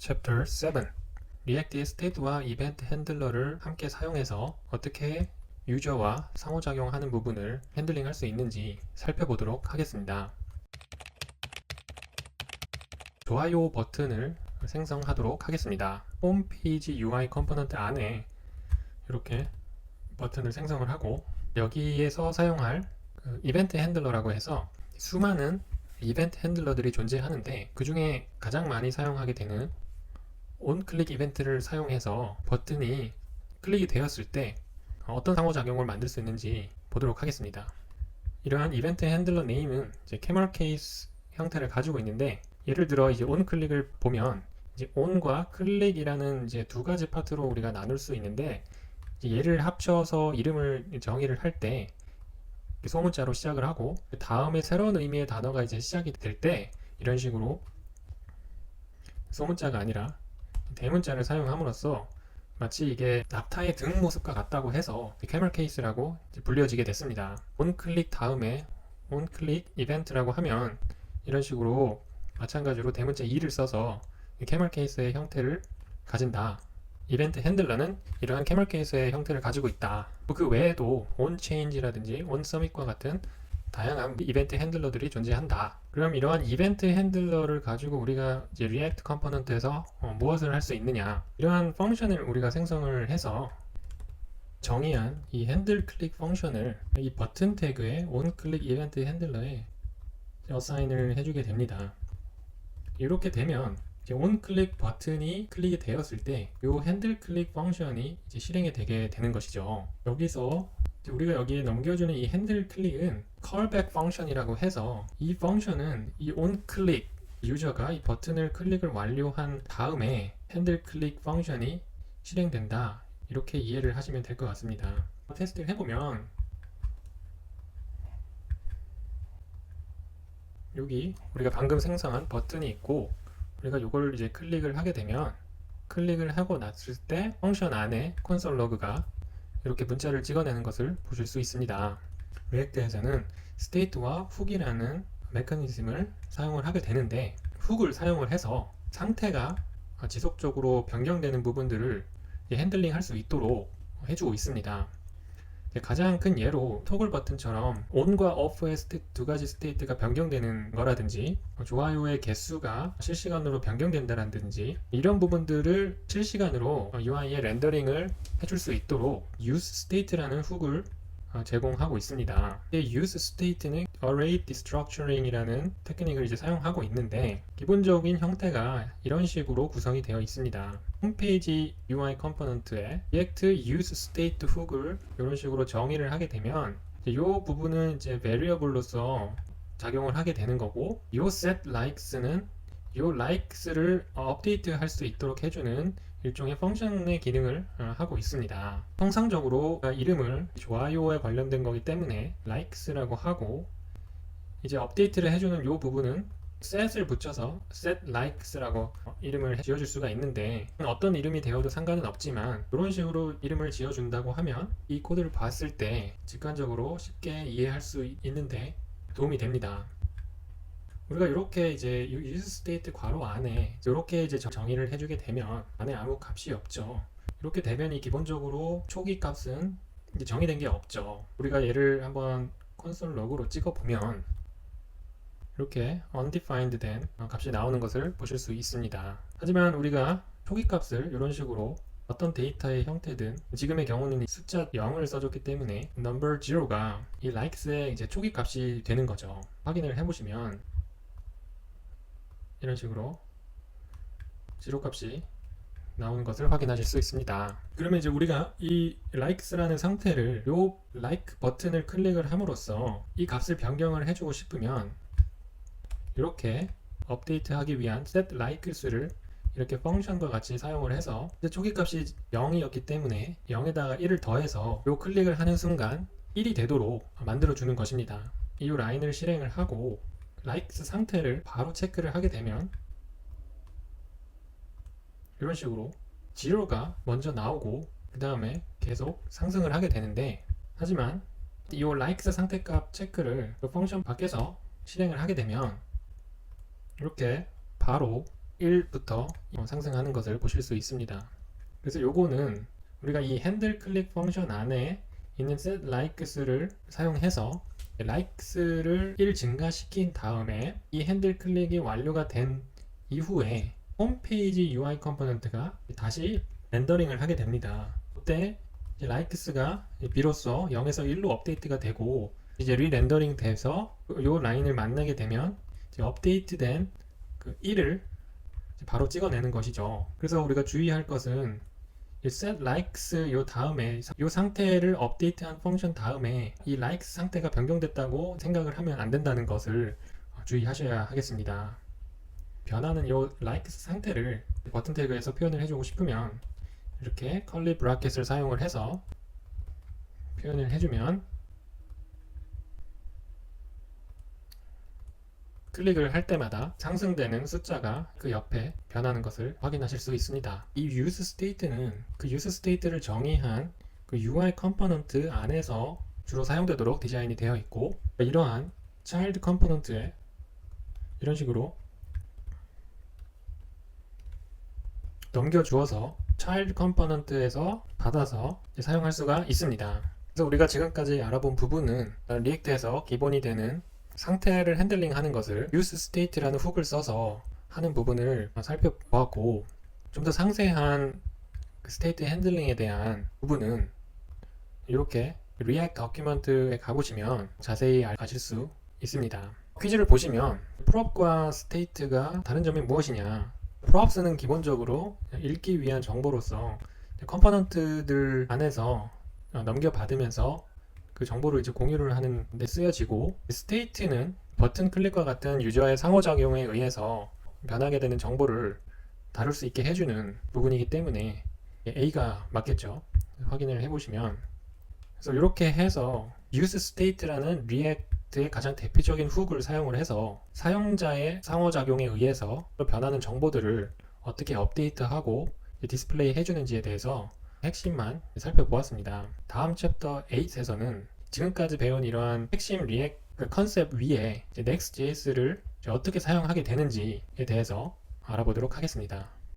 Chapter 7 리액트의 스테이트와 이벤트 핸들러를 함께 사용해서 어떻게 유저와 상호작용하는 부분을 핸들링할 수 있는지 살펴보도록 하겠습니다. 좋아요 버튼을 생성하도록 하겠습니다. 홈페이지 UI 컴포넌트 안에 이렇게 버튼을 생성을 하고 여기에서 사용할 이벤트 핸들러라고 해서 수많은 이벤트 핸들러들이 존재하는데 그 중에 가장 많이 사용하게 되는 온클릭 이벤트를 사용해서 버튼이 클릭이 되었을 때 어떤 상호작용을 만들 수 있는지 보도록 하겠습니다. 이러한 이벤트 핸들러 네임은 이제 캐멀 케이스 형태를 가지고 있는데 예를 들어 이제 온클릭을 보면 이제 온과 클릭이라는 이제 두 가지 파트로 우리가 나눌 수 있는데 이제 얘를 합쳐서 이름을 정의를 할 때 소문자로 시작을 하고 그 다음에 새로운 의미의 단어가 이제 시작이 될 때 이런 식으로 소문자가 아니라 대문자를 사용함으로써 마치 이게 납타의 등 모습과 같다고 해서 캐멀 케이스라고 불려지게 됐습니다. 온클릭 다음에 온클릭 이벤트라고 하면 이런 식으로 마찬가지로 대문자 2를 써서 캐멀 케이스의 형태를 가진다. 이벤트 핸들러는 이러한 캐멀 케이스의 형태를 가지고 있다. 그 외에도 온체인지라든지 온서밋과 같은 다양한 이벤트 핸들러들이 존재한다. 그럼 이러한 이벤트 핸들러를 가지고 우리가 이제 리액트 컴포넌트에서 무엇을 할 수 있느냐? 이러한 펑션을 우리가 생성을 해서 정의한 이 핸들 클릭 펑션을 이 버튼 태그의 온클릭 이벤트 핸들러에 어사인을 해주게 됩니다. 이렇게 되면 온클릭 버튼이 클릭이 되었을 때 이 핸들 클릭 펑션이 이제 실행이 되게 되는 것이죠. 여기서 우리가 여기에 넘겨주는 이 핸들 클릭은 callback 펑션이라고 해서 이 펑션은 이 onClick 유저가 이 버튼을 클릭을 완료한 다음에 핸들 클릭 펑션이 실행된다. 이렇게 이해를 하시면 될 것 같습니다. 테스트를 해보면 여기 우리가 방금 생성한 버튼이 있고 우리가 이걸 이제 클릭을 하게 되면 클릭을 하고 났을 때 펑션 안에 콘솔 로그가 이렇게 문자를 찍어내는 것을 보실 수 있습니다. 리액트에서는 스테이트와 훅이라는 메커니즘을 사용을 하게 되는데 훅을 사용을 해서 상태가 지속적으로 변경되는 부분들을 핸들링 할 수 있도록 해주고 있습니다. 가장 큰 예로 토글 버튼처럼 on과 off의 두 가지 스테이트가 변경되는 거라든지 좋아요의 개수가 실시간으로 변경된다라든지 이런 부분들을 실시간으로 UI에 렌더링을 해줄 수 있도록 useState라는 훅을 제공하고 있습니다. 이 useState는 Array Destructuring이라는 테크닉을 이제 사용하고 있는데 기본적인 형태가 이런 식으로 구성이 되어 있습니다. 홈페이지 UI 컴포넌트에 React useState 훅을 이런 식으로 정의를 하게 되면 이 부분은 이제 variable로서 작용을 하게 되는 거고 이 setLikes는 이 likes를 업데이트 할 수 있도록 해주는 일종의 펑션의 기능을 하고 있습니다. 통상적으로 이름을 좋아요에 관련된 거기 때문에 likes라고 하고 이제 업데이트를 해주는 이 부분은 set을 붙여서 setlikes라고 이름을 지어줄 수가 있는데 어떤 이름이 되어도 상관은 없지만 이런 식으로 이름을 지어준다고 하면 이 코드를 봤을 때 직관적으로 쉽게 이해할 수 있는데 도움이 됩니다. 우리가 이렇게 이제 useState 괄호 안에 이렇게 이제 정의를 해주게 되면 안에 아무 값이 없죠. 이렇게 되면 이 기본적으로 초기 값은 이제 정의된 게 없죠. 우리가 얘를 한번 콘솔 로그로 찍어 보면 이렇게 undefined 된 값이 나오는 것을 보실 수 있습니다. 하지만 우리가 초기 값을 이런 식으로 어떤 데이터의 형태든 지금의 경우는 숫자 0을 써줬기 때문에 number 0가 이 likes의 이제 초기 값이 되는 거죠. 확인을 해보시면 이런 식으로 0 값이 나오는 것을 확인하실 수 있습니다. 그러면 이제 우리가 이 likes라는 상태를 요 like 버튼을 클릭을 함으로써 이 값을 변경을 해주고 싶으면 이렇게 업데이트하기 위한 setLikes를 이렇게 펑션과 같이 사용을 해서 초기 값이 0이었기 때문에 0에다가 1을 더해서 요 클릭을 하는 순간 1이 되도록 만들어 주는 것입니다. 이 라인을 실행을 하고 likes 상태를 바로 체크를 하게 되면 이런 식으로 0가 먼저 나오고 그 다음에 계속 상승을 하게 되는데 하지만 이 likes 상태값 체크를 이 펑션 밖에서 실행을 하게 되면 이렇게 바로 1부터 상승하는 것을 보실 수 있습니다. 그래서 요거는 우리가 이 핸들 클릭 펑션 안에 있는 set likes를 사용해서 likes를 1 증가시킨 다음에 이 핸들 클릭이 완료가 된 이후에 홈페이지 UI 컴포넌트가 다시 렌더링을 하게 됩니다. 그때 이제 likes가 비로소 0에서 1로 업데이트가 되고 이제 리렌더링 돼서 요 라인을 만나게 되면 이제 업데이트된 그 1을 바로 찍어내는 것이죠. 그래서 우리가 주의할 것은 이 set likes 요 다음에 요 상태를 업데이트한 펑션 다음에 이 likes 상태가 변경됐다고 생각을 하면 안 된다는 것을 주의하셔야 하겠습니다. 변하는 요 likes 상태를 버튼 태그에서 표현을 해주고 싶으면 이렇게 curly bracket을 사용을 해서 표현을 해주면 클릭을 할 때마다 상승되는 숫자가 그 옆에 변하는 것을 확인하실 수 있습니다. 이 use state는 그 use state를 정의한 그 UI 컴포넌트 안에서 주로 사용되도록 디자인이 되어 있고 이러한 child 컴포넌트에 이런 식으로 넘겨주어서 child 컴포넌트에서 받아서 사용할 수가 있습니다. 그래서 우리가 지금까지 알아본 부분은 리액트에서 기본이 되는 상태를 핸들링 하는 것을 use state라는 훅을 써서 하는 부분을 살펴보았고 좀 더 상세한 그 스테이트 핸들링에 대한 부분은 이렇게 React 다큐멘트에 가보시면 자세히 아실 수 있습니다. 퀴즈를 보시면 prop과 state가 다른 점이 무엇이냐, props는 기본적으로 읽기 위한 정보로서 컴포넌트들 안에서 넘겨받으면서 그 정보를 이제 공유를 하는 데 쓰여지고 state는 버튼 클릭과 같은 유저의 상호작용에 의해서 변하게 되는 정보를 다룰 수 있게 해주는 부분이기 때문에 A가 맞겠죠. 확인을 해보시면 그래서 이렇게 해서 use state라는 리액트의 가장 대표적인 훅을 사용을 해서 사용자의 상호작용에 의해서 변하는 정보들을 어떻게 업데이트하고 디스플레이 해주는지에 대해서 핵심만 살펴보았습니다. 다음 챕터 8에서는 지금까지 배운 이러한 핵심 리액트 컨셉 위에 Next.js를 어떻게 사용하게 되는지에 대해서 알아보도록 하겠습니다.